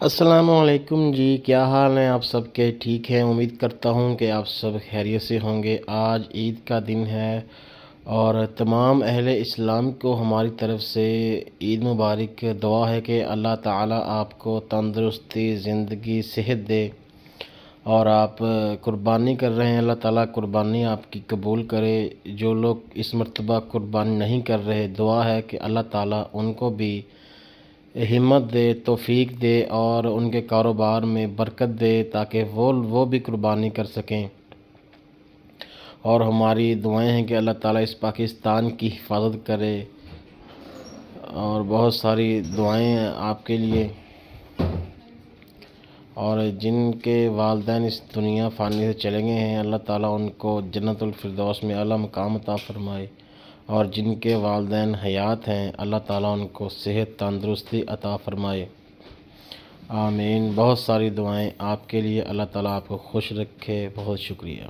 السلام علیکم جی، کیا حال ہیں آپ سب کے؟ ٹھیک ہے، امید کرتا ہوں کہ آپ سب خیریت سے ہوں گے۔ آج عید کا دن ہے اور تمام اہل اسلام کو ہماری طرف سے عید مبارک۔ دعا ہے کہ اللہ تعالیٰ آپ کو تندرستی، زندگی، صحت دے، اور آپ قربانی کر رہے ہیں، اللہ تعالیٰ قربانی آپ کی قبول کرے۔ جو لوگ اس مرتبہ قربانی نہیں کر رہے، دعا ہے کہ اللہ تعالیٰ ان کو بھی ہمت دے، توفیق دے اور ان کے کاروبار میں برکت دے، تاکہ وہ بھی قربانی کر سکیں۔ اور ہماری دعائیں ہیں کہ اللہ تعالیٰ اس پاکستان کی حفاظت کرے، اور بہت ساری دعائیں ہیں آپ کے لیے۔ اور جن کے والدین اس دنیا فانی سے چلے گئے ہیں، اللہ تعالیٰ ان کو جنت الفردوس میں اعلیٰ مقام عطا فرمائے، اور جن کے والدین حیات ہیں، اللہ تعالیٰ ان کو صحت، تندرستی عطا فرمائے، آمین۔ بہت ساری دعائیں آپ کے لیے، اللہ تعالیٰ آپ کو خوش رکھے۔ بہت شکریہ۔